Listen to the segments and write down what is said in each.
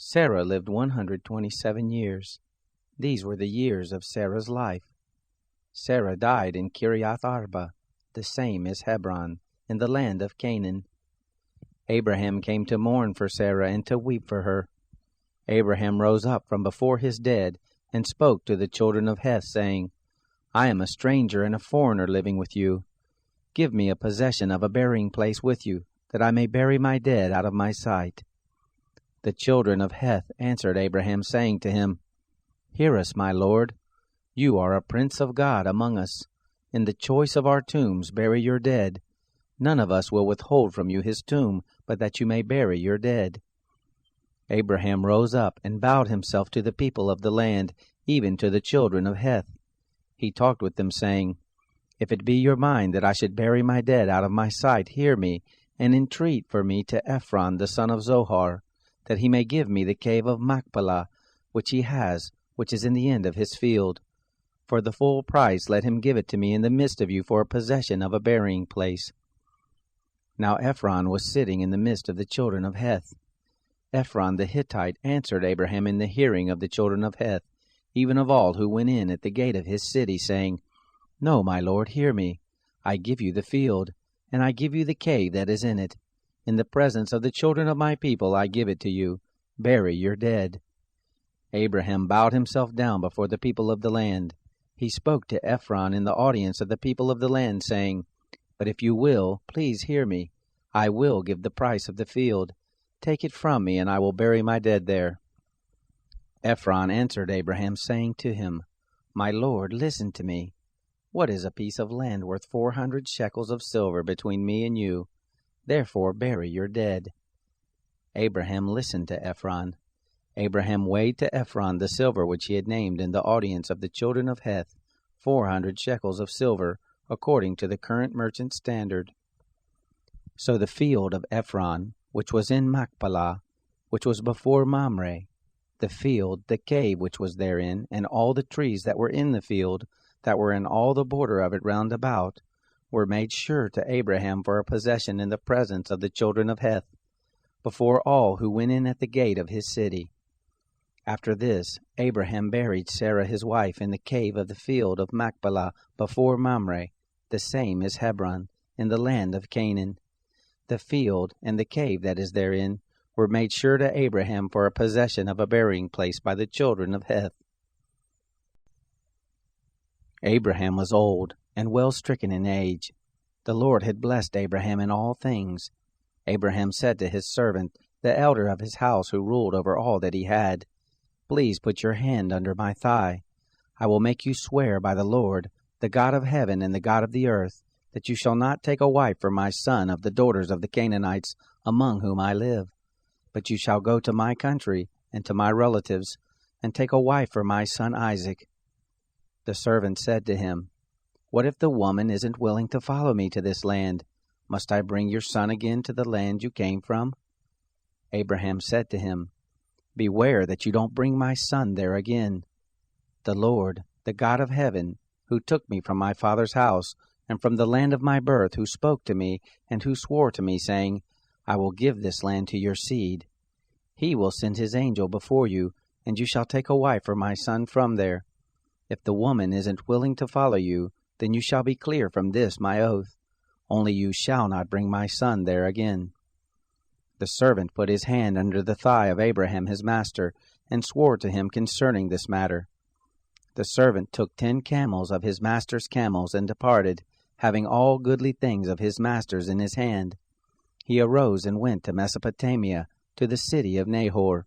Sarah lived 127 years. These were the years of Sarah's life. Sarah died in Kiriath Arba, the same is Hebron, in the land of Canaan. Abraham came to mourn for Sarah and to weep for her. Abraham rose up from before his dead and spoke to the children of Heth, saying, I am a stranger and a foreigner living with you. Give me a possession of a burying place with you, that I may bury my dead out of my sight. The children of Heth answered Abraham, saying to him, Hear us, my lord. You are a prince of God among us. In the choice of our tombs bury your dead. None of us will withhold from you his tomb, but that you may bury your dead. Abraham rose up and bowed himself to the people of the land, even to the children of Heth. He talked with them, saying, If it be your mind that I should bury my dead out of my sight, hear me, and entreat for me to Ephron the son of Zohar, that he may give me the cave of Machpelah, which he has, which is in the end of his field. For the full price let him give it to me in the midst of you for a possession of a burying place. Now Ephron was sitting in the midst of the children of Heth. Ephron the Hittite answered Abraham in the hearing of the children of Heth, even of all who went in at the gate of his city, saying, No, my lord, hear me. I give you the field, and I give you the cave that is in it. In the presence of the children of my people I give it to you. Bury your dead. Abraham bowed himself down before the people of the land. He spoke to Ephron in the audience of the people of the land, saying, But if you will, please hear me. I will give the price of the field. Take it from me, and I will bury my dead there. Ephron answered Abraham, saying to him, My lord, listen to me. What is a piece of land worth 400 shekels of silver between me and you? Therefore bury your dead. Abraham listened to Ephron. Abraham weighed to Ephron the silver which he had named in the audience of the children of Heth, 400 shekels of silver, according to the current merchant standard. So the field of Ephron, which was in Machpelah, which was before Mamre, the field, the cave which was therein, and all the trees that were in the field, that were in all the border of it round about, were made sure to Abraham for a possession in the presence of the children of Heth, before all who went in at the gate of his city. After this, Abraham buried Sarah his wife in the cave of the field of Machpelah before Mamre, the same is Hebron, in the land of Canaan. The field and the cave that is therein were made sure to Abraham for a possession of a burying place by the children of Heth. Abraham was old and well stricken in age. The Lord had blessed Abraham in all things. Abraham said to his servant, the elder of his house who ruled over all that he had, Please put your hand under my thigh. I will make you swear by the Lord, the God of heaven and the God of the earth, that you shall not take a wife for my son of the daughters of the Canaanites among whom I live. But you shall go to my country and to my relatives, and take a wife for my son Isaac. The servant said to him, What if the woman isn't willing to follow me to this land? Must I bring your son again to the land you came from? Abraham said to him, Beware that you don't bring my son there again. The Lord, the God of heaven, who took me from my father's house and from the land of my birth, who spoke to me and who swore to me, saying, I will give this land to your seed. He will send his angel before you, and you shall take a wife for my son from there. If the woman isn't willing to follow you, then you shall be clear from this my oath. Only you shall not bring my son there again. The servant put his hand under the thigh of Abraham his master, and swore to him concerning this matter. The servant took 10 camels of his master's camels, and departed, having all goodly things of his master's in his hand. He arose and went to Mesopotamia, to the city of Nahor.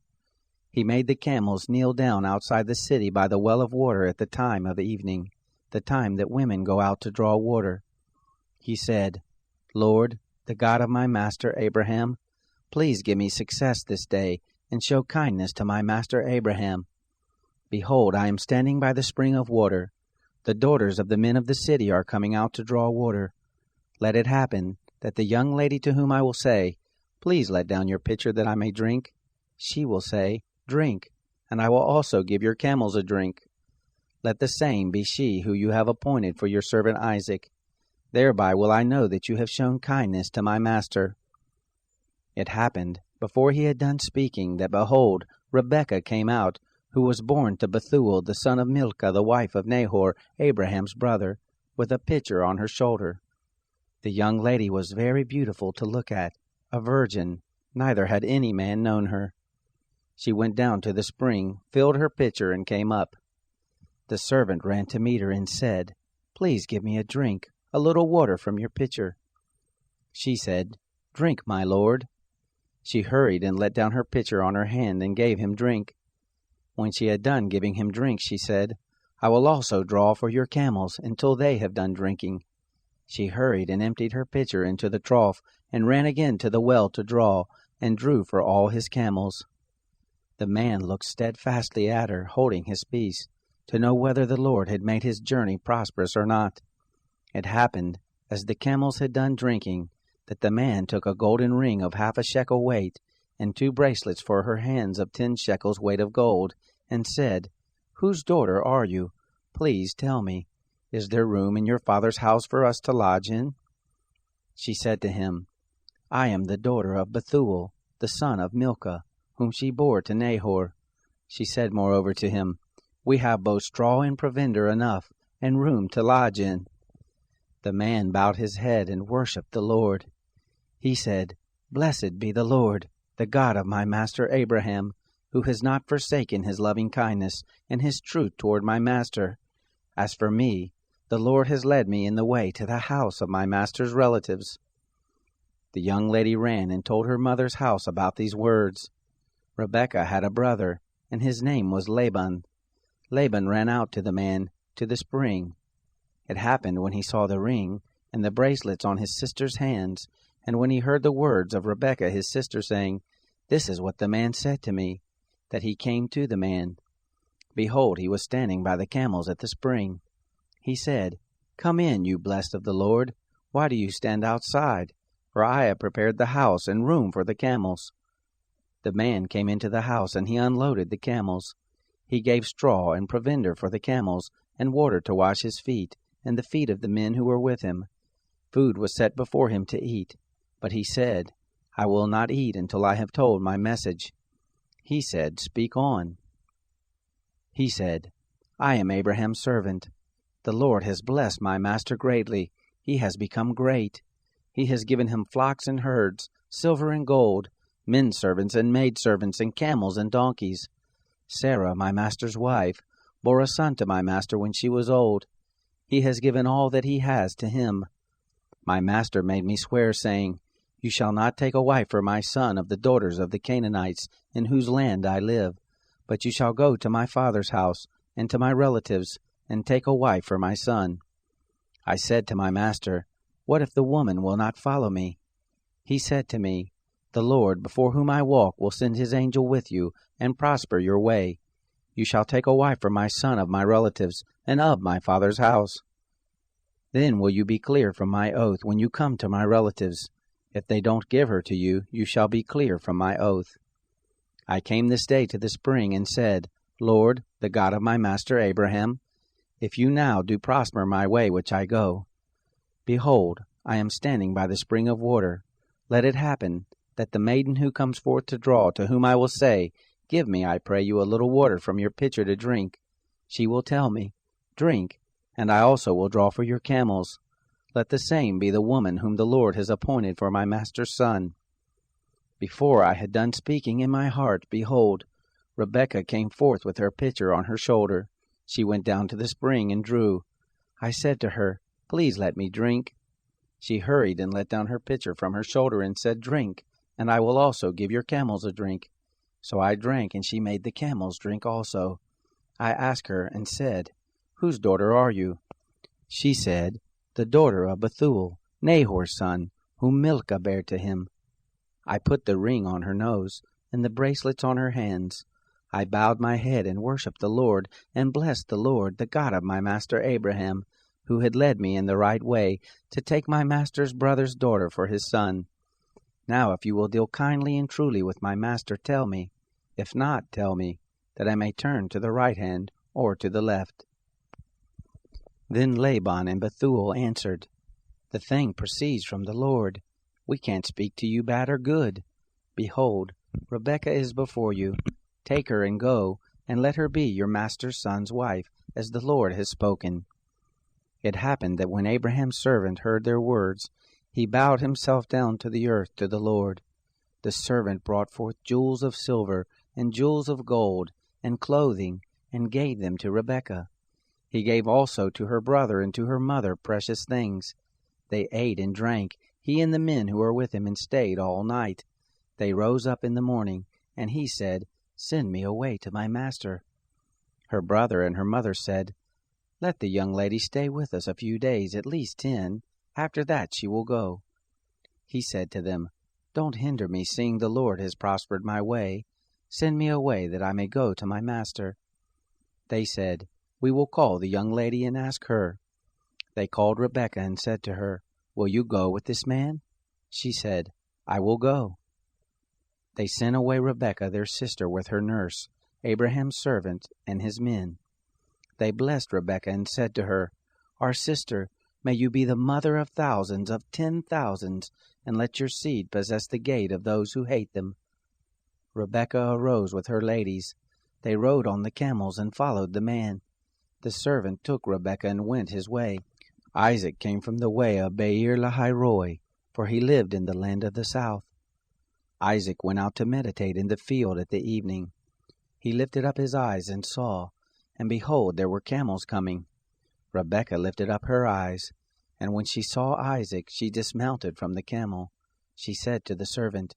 He made the camels kneel down outside the city by the well of water at the time of evening, the time that women go out to draw water. He said, Lord, the God of my master Abraham, please give me success this day, and show kindness to my master Abraham. Behold, I am standing by the spring of water. The daughters of the men of the city are coming out to draw water. Let it happen that the young lady to whom I will say, Please let down your pitcher that I may drink, she will say, Drink, and I will also give your camels a drink. Let the same be she who you have appointed for your servant Isaac. Thereby will I know that you have shown kindness to my master. It happened, before he had done speaking, that behold, Rebekah came out, who was born to Bethuel, the son of Milcah, the wife of Nahor, Abraham's brother, with a pitcher on her shoulder. The young lady was very beautiful to look at, a virgin, neither had any man known her. She went down to the spring, filled her pitcher, and came up. The servant ran to meet her and said, "Please give me a drink, a little water from your pitcher." She said, "Drink, my lord." She hurried and let down her pitcher on her hand and gave him drink. When she had done giving him drink, she said, "I will also draw for your camels until they have done drinking." She hurried and emptied her pitcher into the trough, and ran again to the well to draw, and drew for all his camels. The man looked steadfastly at her, holding his peace, to know whether the Lord had made his journey prosperous or not. It happened, as the camels had done drinking, that the man took a golden ring of 1/2 shekel weight, and 2 bracelets for her hands of 10 shekels weight of gold, and said, "Whose daughter are you? Please tell me. Is there room in your father's house for us to lodge in?" She said to him, "I am the daughter of Bethuel, the son of Milcah, whom she bore to Nahor." She said moreover to him, "We have both straw and provender enough, and room to lodge in." The man bowed his head and worshipped the Lord. He said, "Blessed be the Lord, the God of my master Abraham, who has not forsaken his loving kindness and his truth toward my master. As for me, the Lord has led me in the way to the house of my master's relatives." The young lady ran and told her mother's house about these words. Rebekah had a brother, and his name was Laban. Laban ran out to the man, to the spring. It happened when he saw the ring and the bracelets on his sister's hands, and when he heard the words of Rebekah his sister saying, "This is what the man said to me," that he came to the man. Behold, he was standing by the camels at the spring. He said, "Come in, you blessed of the Lord. Why do you stand outside? For I have prepared the house and room for the camels." The man came into the house, and he unloaded the camels. He gave straw and provender for the camels, and water to wash his feet, and the feet of the men who were with him. Food was set before him to eat, but he said, "I will not eat until I have told my message." He said, "Speak on." He said, "I am Abraham's servant. The Lord has blessed my master greatly. He has become great. He has given him flocks and herds, silver and gold, men servants and maid servants, and camels and donkeys. Sarah, my master's wife, bore a son to my master when she was old. He has given all that he has to him. My master made me swear, saying, 'You shall not take a wife for my son of the daughters of the Canaanites, in whose land I live, but you shall go to my father's house and to my relatives, and take a wife for my son.' I said to my master, 'What if the woman will not follow me?' He said to me, 'The Lord, before whom I walk, will send his angel with you, and prosper your way. You shall take a wife for my son of my relatives, and of my father's house. Then will you be clear from my oath when you come to my relatives. If they don't give her to you, you shall be clear from my oath.' I came this day to the spring, and said, 'Lord, the God of my master Abraham, if you now do prosper my way which I go, behold, I am standing by the spring of water. Let it happen that the maiden who comes forth to draw, to whom I will say, Give me, I pray you, a little water from your pitcher to drink, she will tell me, Drink, and I also will draw for your camels. Let the same be the woman whom the Lord has appointed for my master's son.' Before I had done speaking in my heart, behold, Rebekah came forth with her pitcher on her shoulder. She went down to the spring and drew. I said to her, 'Please let me drink.' She hurried and let down her pitcher from her shoulder and said, 'Drink, and I will also give your camels a drink.' So I drank, and she made the camels drink also. I asked her and said, 'Whose daughter are you?' She said, 'The daughter of Bethuel, Nahor's son, whom Milcah bare to him.' I put the ring on her nose, and the bracelets on her hands. I bowed my head and worshipped the Lord, and blessed the Lord, the God of my master Abraham, who had led me in the right way to take my master's brother's daughter for his son. Now if you will deal kindly and truly with my master, tell me. If not, tell me, that I may turn to the right hand or to the left." Then Laban and Bethuel answered, "The thing proceeds from the Lord. We can't speak to you bad or good. Behold, Rebekah is before you. Take her and go, and let her be your master's son's wife, as the Lord has spoken." It happened that when Abraham's servant heard their words, he bowed himself down to the earth to the Lord. The servant brought forth jewels of silver and jewels of gold and clothing, and gave them to Rebekah. He gave also to her brother and to her mother precious things. They ate and drank, he and the men who were with him, and stayed all night. They rose up in the morning, and he said, "Send me away to my master." Her brother and her mother said, "Let the young lady stay with us a few days, at least 10. After that she will go." He said to them, "Don't hinder me, seeing the Lord has prospered my way. Send me away, that I may go to my master." They said, "We will call the young lady and ask her." They called Rebekah and said to her, "Will you go with this man?" She said, "I will go." They sent away Rebekah their sister with her nurse, Abraham's servant, and his men. They blessed Rebekah and said to her, "Our sister, may you be the mother of thousands, of 10,000s, and let your seed possess the gate of those who hate them." Rebekah arose with her ladies. They rode on the camels and followed the man. The servant took Rebekah and went his way. Isaac came from the way of Beer Lahai Roi, for he lived in the land of the south. Isaac went out to meditate in the field at the evening. He lifted up his eyes and saw, and behold, there were camels coming. Rebekah lifted up her eyes, and when she saw Isaac, she dismounted from the camel. She said to the servant,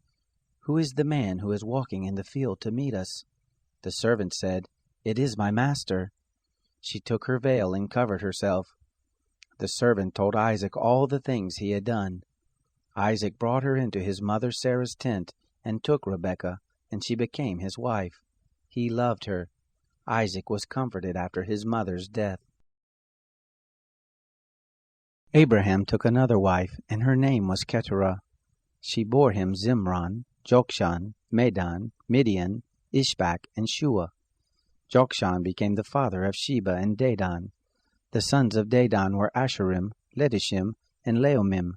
"Who is the man who is walking in the field to meet us?" The servant said, "It is my master." She took her veil and covered herself. The servant told Isaac all the things he had done. Isaac brought her into his mother Sarah's tent and took Rebekah, and she became his wife. He loved her. Isaac was comforted after his mother's death. Abraham took another wife, and her name was Keturah. She bore him Zimran, Jokshan, Medan, Midian, Ishbak, and Shua. Jokshan became the father of Sheba and Dedan. The sons of Dedan were Asherim, Letishim, and Leomim.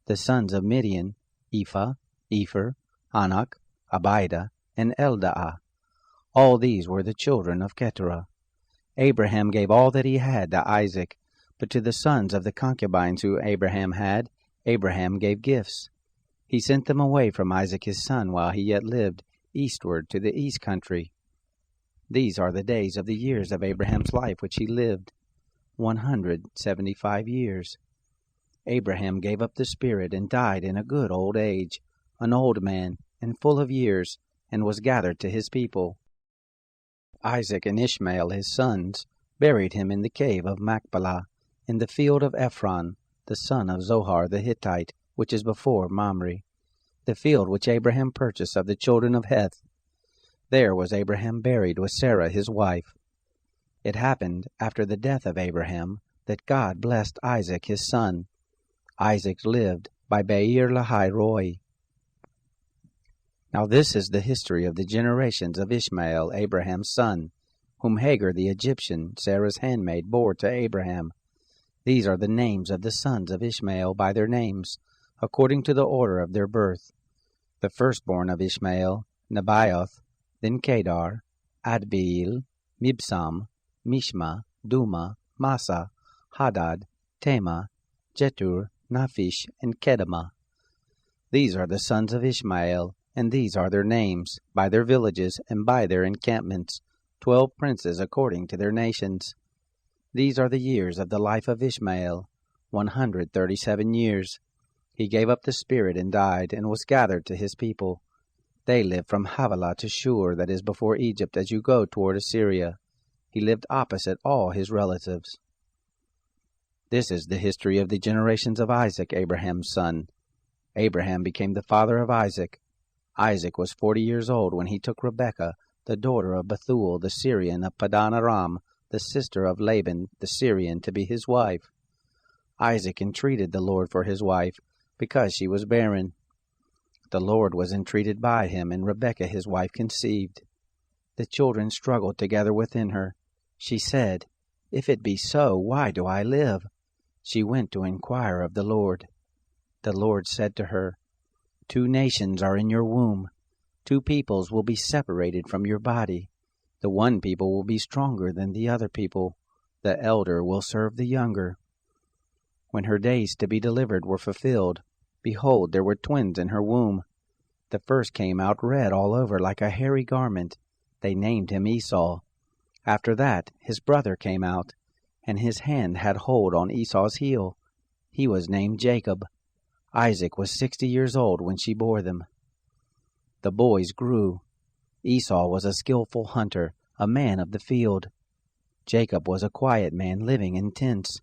The sons of Midian, Ephah, Epher, Anak, Abida, and Eldaah. All these were the children of Keturah. Abraham gave all that he had to Isaac, but to the sons of the concubines who Abraham had, Abraham gave gifts. He sent them away from Isaac his son while he yet lived, eastward to the east country. These are the days of the years of Abraham's life which he lived, 175 years. Abraham gave up the spirit and died in a good old age, an old man and full of years, and was gathered to his people. Isaac and Ishmael his sons buried him in the cave of Machpelah, in the field of Ephron, the son of Zohar the Hittite, which is before Mamre, the field which Abraham purchased of the children of Heth. There was Abraham buried with Sarah his wife. It happened after the death of Abraham that God blessed Isaac his son. Isaac lived by Beer Lahai Roi. Now this is the history of the generations of Ishmael, Abraham's son, whom Hagar the Egyptian, Sarah's handmaid, bore to Abraham. These are the names of the sons of Ishmael by their names, according to the order of their birth. The firstborn of Ishmael, Nebaioth, then Kedar, Adbeel, Mibsam, Mishma, Duma, Massa, Hadad, Tema, Jetur, Naphish, and Kedemah. These are the sons of Ishmael, and these are their names, by their villages and by their encampments, 12 princes according to their nations. These are the years of the life of Ishmael, 137 years. He gave up the spirit and died, and was gathered to his people. They lived from Havilah to Shur, that is before Egypt, as you go toward Assyria. He lived opposite all his relatives. This is the history of the generations of Isaac, Abraham's son. Abraham became the father of Isaac. Isaac was 40 years old when he took Rebekah, the daughter of Bethuel the Syrian of Padan Aram, the sister of Laban the Syrian, to be his wife. Isaac entreated the Lord for his wife, because she was barren. The Lord was entreated by him, and Rebekah his wife conceived. The children struggled together within her. She said, "If it be so, why do I live?" She went to inquire of the Lord. The Lord said to her, 2 nations are in your womb. Two peoples will be separated from your body. The one people will be stronger than the other people. The elder will serve the younger. When her days to be delivered were fulfilled, behold, there were twins in her womb. The first came out red all over like a hairy garment. They named him Esau. After that his brother came out, and his hand had hold on Esau's heel. He was named Jacob. Isaac was 60 years old when she bore them. The boys grew. Esau was a skillful hunter, a man of the field. Jacob was a quiet man living in tents.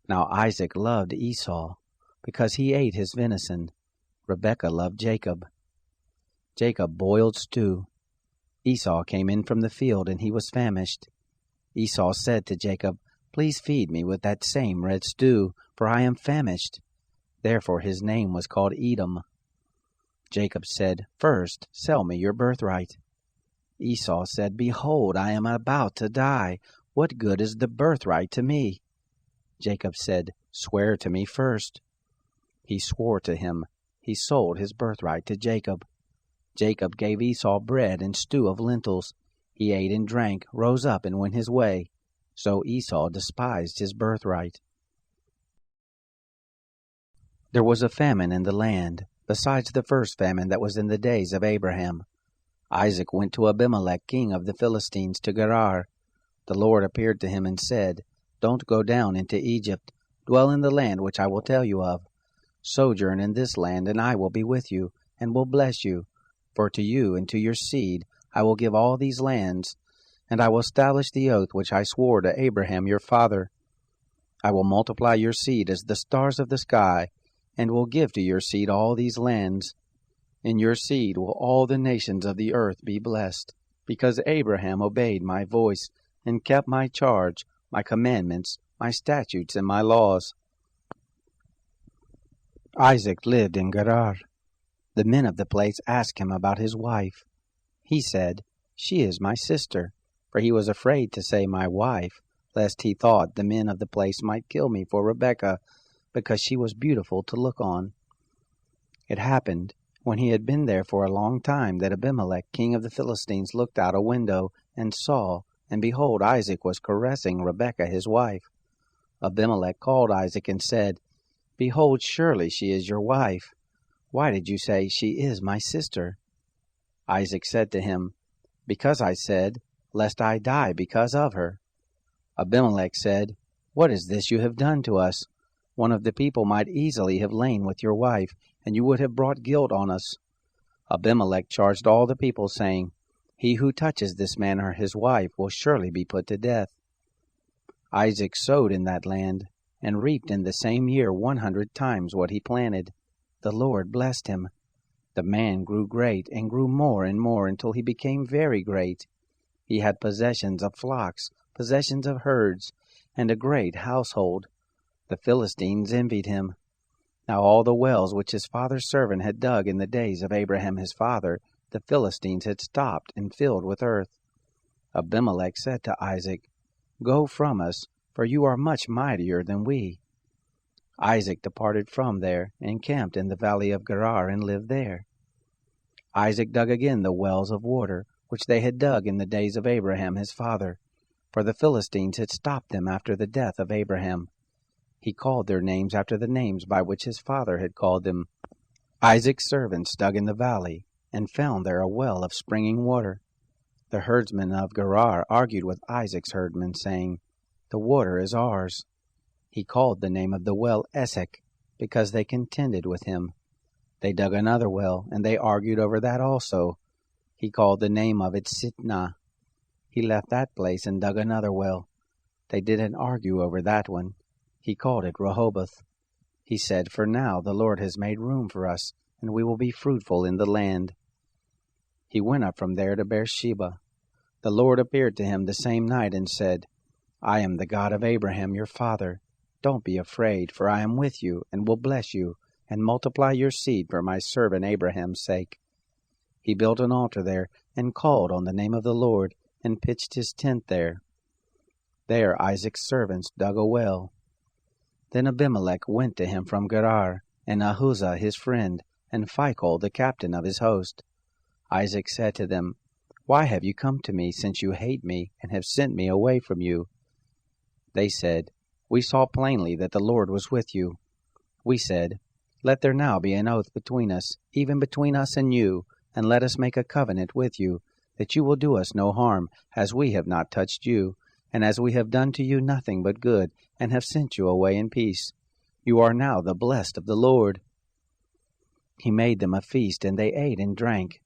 Now Isaac loved Esau, because he ate his venison. Rebekah loved Jacob. Jacob boiled stew. Esau came in from the field, and he was famished. Esau said to Jacob, "Please feed me with that same red stew, for I am famished." Therefore his name was called Edom. Jacob said, "First, sell me your birthright." Esau said, "Behold, I am about to die. What good is the birthright to me?" Jacob said, "Swear to me first." He swore to him. He sold his birthright to Jacob. Jacob gave Esau bread and stew of lentils. He ate and drank, rose up, and went his way. So Esau despised his birthright. There was a famine in the land, besides the first famine that was in the days of Abraham. Isaac went to Abimelech, king of the Philistines, to Gerar. The Lord appeared to him and said, "Don't go down into Egypt. Dwell in the land which I will tell you of. Sojourn in this land, and I will be with you, and will bless you. For to you and to your seed I will give all these lands, and I will establish the oath which I swore to Abraham your father. I will multiply your seed as the stars of the sky, and will give to your seed all these lands. In your seed will all the nations of the earth be blessed, because Abraham obeyed my voice, and kept my charge, my commandments, my statutes, and my laws." Isaac lived in Gerar. The men of the place asked him about his wife. He said, "She is my sister," for he was afraid to say my wife, lest he thought the men of the place might kill me for Rebekah, because she was beautiful to look on. It happened, when he had been there for a long time, that Abimelech, king of the Philistines, looked out a window, and saw, and behold, Isaac was caressing Rebekah his wife. Abimelech called Isaac and said, "Behold, surely she is your wife. Why did you say, 'She is my sister'?" Isaac said to him, "Because I said, lest I die because of her." Abimelech said, "What is this you have done to us? One of the people might easily have lain with your wife, and you would have brought guilt on us." Abimelech charged all the people, saying, "He who touches this man or his wife will surely be put to death." Isaac sowed in that land, and reaped in the same year 100 times what he planted. The Lord blessed him. The man grew great, and grew more and more, until he became very great. He had possessions of flocks, possessions of herds, and a great household. The Philistines envied him. Now all the wells which his father's servant had dug in the days of Abraham his father, the Philistines had stopped and filled with earth. Abimelech said to Isaac, "Go from us, for you are much mightier than we." Isaac departed from there, and camped in the valley of Gerar, and lived there. Isaac dug again the wells of water, which they had dug in the days of Abraham his father, for the Philistines had stopped them after the death of Abraham. He called their names after the names by which his father had called them. Isaac's servants dug in the valley, and found there a well of springing water. The herdsmen of Gerar argued with Isaac's herdmen, saying, "The water is ours." He called the name of the well Esek, because they contended with him. They dug another well, and they argued over that also. He called the name of it Sitnah. He left that place and dug another well. They didn't argue over that one. He called it Rehoboth. He said, "For now the Lord has made room for us, and we will be fruitful in the land." He went up from there to Beersheba. The Lord appeared to him the same night and said, "I am the God of Abraham your father. Don't be afraid, for I am with you, and will bless you, and multiply your seed for my servant Abraham's sake." He built an altar there, and called on the name of the Lord, and pitched his tent there. There Isaac's servants dug a well. Then Abimelech went to him from Gerar, and Ahuzah his friend, and Phicol the captain of his host. Isaac said to them, "Why have you come to me, since you hate me, and have sent me away from you?" They said, "We saw plainly that the Lord was with you." We said, "Let there now be an oath between us, even between us and you, and let us make a covenant with you, that you will do us no harm, as we have not touched you, and as we have done to you nothing but good, and have sent you away in peace. You are now the blessed of the Lord." He made them a feast, and they ate and drank.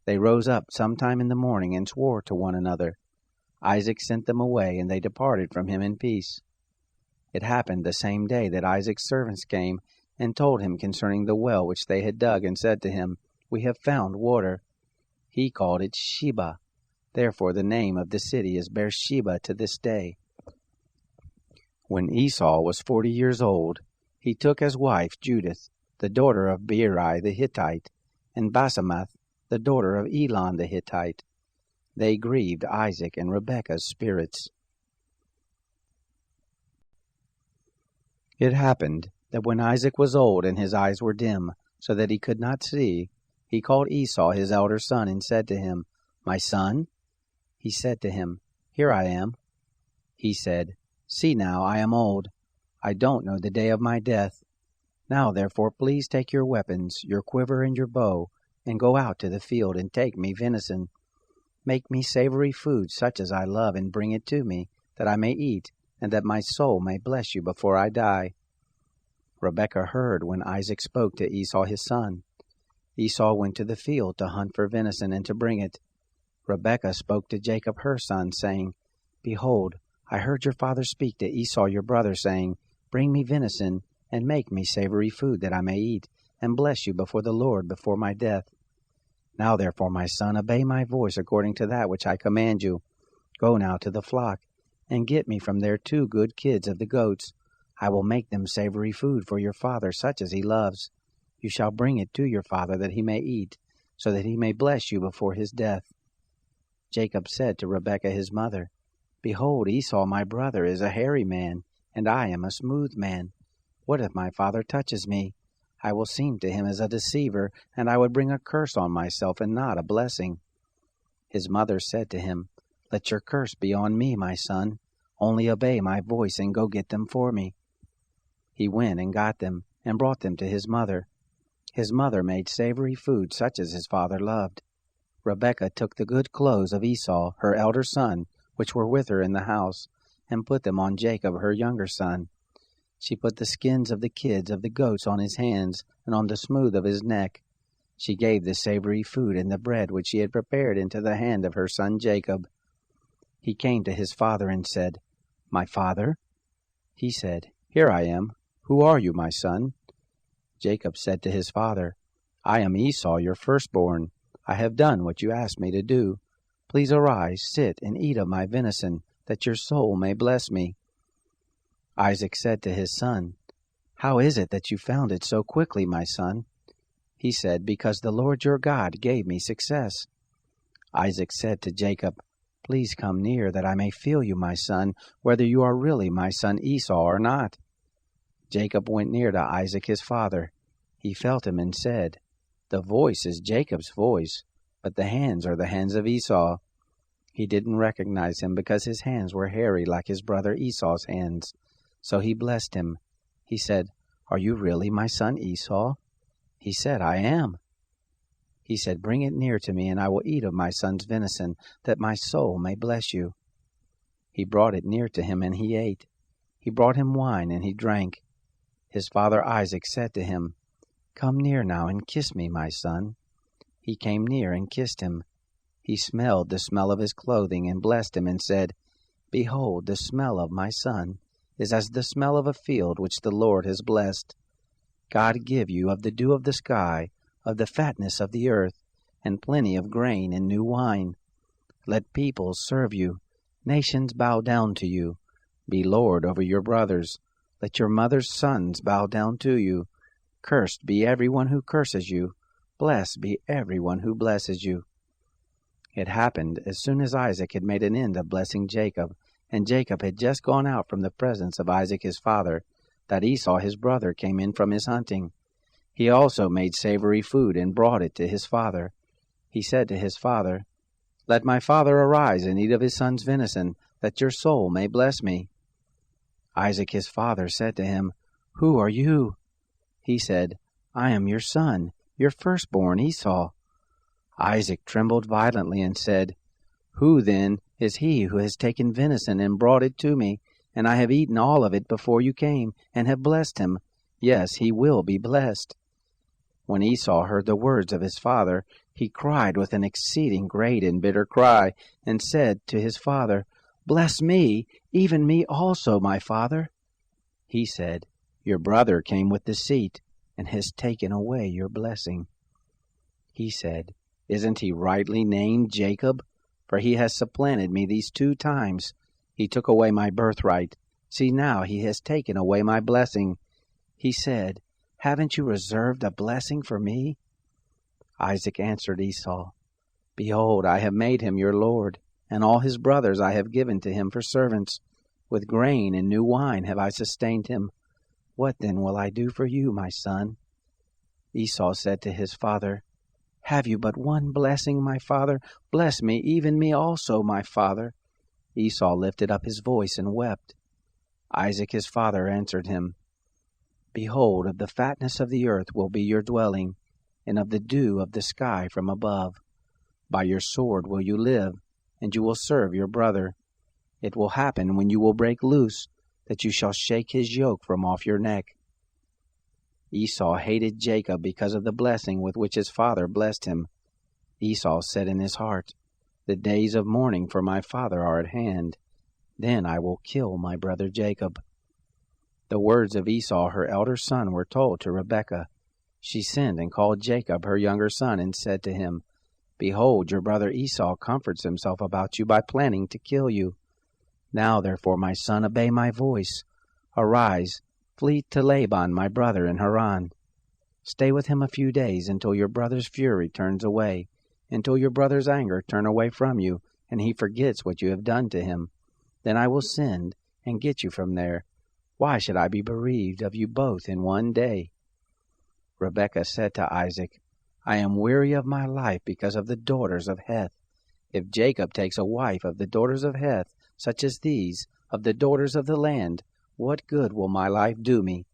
They rose up sometime in the morning and swore to one another. Isaac sent them away, and they departed from him in peace. It happened the same day that Isaac's servants came and told him concerning the well which they had dug, and said to him, "We have found water." He called it Sheba. Therefore the name of the city is Beersheba to this day. When Esau was 40 years old, he took as wife Judith, the daughter of Beeri the Hittite, and Basemath, the daughter of Elon the Hittite. They grieved Isaac and Rebekah's spirits. It happened that when Isaac was old and his eyes were dim, so that he could not see, he called Esau his elder son and said to him, "My son?" He said to him, "Here I am." He said, "See now, I am old. I don't know the day of my death. Now therefore please take your weapons, your quiver and your bow, and go out to the field and take me venison. Make me savory food such as I love, and bring it to me, that I may eat, and that my soul may bless you before I die." Rebekah heard when Isaac spoke to Esau his son. Esau went to the field to hunt for venison and to bring it. Rebekah spoke to Jacob her son, saying, "Behold, I heard your father speak to Esau your brother, saying, Bring me venison, and make me savory food, that I may eat, and bless you before the Lord before my death. Now therefore, my son, obey my voice according to that which I command you. Go now to the flock, and get me from there 2 good kids of the goats. I will make them savory food for your father, such as he loves. You shall bring it to your father, that he may eat, so that he may bless you before his death." Jacob said to Rebekah his mother, "Behold, Esau my brother is a hairy man, and I am a smooth man. What if my father touches me? I will seem to him as a deceiver, and I would bring a curse on myself, and not a blessing." His mother said to him, "Let your curse be on me, my son. Only obey my voice, and go get them for me." He went and got them, and brought them to his mother. His mother made savory food such as his father loved. Rebekah took the good clothes of Esau, her elder son, which were with her in the house, and put them on Jacob, her younger son. She put the skins of the kids of the goats on his hands, and on the smooth of his neck. She gave the savory food and the bread which she had prepared into the hand of her son Jacob. He came to his father and said, "My father?" He said, "Here I am. Who are you, my son?" Jacob said to his father, "I am Esau, your firstborn. I have done what you asked me to do. Please arise, sit, and eat of my venison, that your soul may bless me." Isaac said to his son, "How is it that you found it so quickly, my son?" He said, "Because the Lord your God gave me success." Isaac said to Jacob, "Please come near, that I may feel you, my son, whether you are really my son Esau or not." Jacob went near to Isaac his father. He felt him and said, "The voice is Jacob's voice, but the hands are the hands of Esau." He didn't recognize him, because his hands were hairy like his brother Esau's hands. So he blessed him. He said, "Are you really my son Esau?" He said, "I am." He said, "Bring it near to me, and I will eat of my son's venison, that my soul may bless you." He brought it near to him, and he ate. He brought him wine, and he drank. His father Isaac said to him, "Come near now and kiss me, my son." He came near and kissed him. He smelled the smell of his clothing, and blessed him, and said, "Behold, the smell of my son is as the smell of a field which the Lord has blessed. God give you of the dew of the sky, of the fatness of the earth, and plenty of grain and new wine. Let peoples serve you, nations bow down to you. Be lord over your brothers. Let your mother's sons bow down to you. Cursed be everyone who curses you. Blessed be everyone who blesses you." It happened, as soon as Isaac had made an end of blessing Jacob, and Jacob had just gone out from the presence of Isaac his father, that Esau his brother came in from his hunting. He also made savory food, and brought it to his father. He said to his father, "Let my father arise and eat of his son's venison, that your soul may bless me." Isaac his father said to him, "Who are you?" He said, "I am your son, your firstborn Esau." Isaac trembled violently and said, "Who then is he who has taken venison and brought it to me? And I have eaten all of it before you came, and have blessed him. Yes, he will be blessed." When Esau heard the words of his father, he cried with an exceeding great and bitter cry, and said to his father, "Bless me, even me also, my father." He said, "Your brother came with deceit, and has taken away your blessing." He said, "Isn't he rightly named Jacob? For he has supplanted me these 2 times. He took away my birthright. See, now he has taken away my blessing." He said, "Haven't you reserved a blessing for me?" Isaac answered Esau, "Behold, I have made him your lord, and all his brothers I have given to him for servants. With grain and new wine have I sustained him. What then will I do for you, my son?" Esau said to his father, "Have you but one blessing, my father? Bless me, even me also, my father." Esau lifted up his voice and wept. Isaac his father answered him, "Behold, of the fatness of the earth will be your dwelling, and of the dew of the sky from above. By your sword will you live, and you will serve your brother. It will happen when you will break loose, that you shall shake his yoke from off your neck." Esau hated Jacob because of the blessing with which his father blessed him. Esau said in his heart, "The days of mourning for my father are at hand. Then I will kill my brother Jacob." The words of Esau her elder son were told to Rebekah. She sent and called Jacob her younger son, and said to him, "Behold, your brother Esau comforts himself about you by planning to kill you. Now therefore, my son, obey my voice. Arise, flee to Laban my brother in Haran. Stay with him a few days until your brother's fury turns away, until your brother's anger turn away from you, and he forgets what you have done to him. Then I will send and get you from there. Why should I be bereaved of you both in one day?" Rebekah said to Isaac, "I am weary of my life because of the daughters of Heth. If Jacob takes a wife of the daughters of Heth, such as these, of the daughters of the land, what good will my life do me?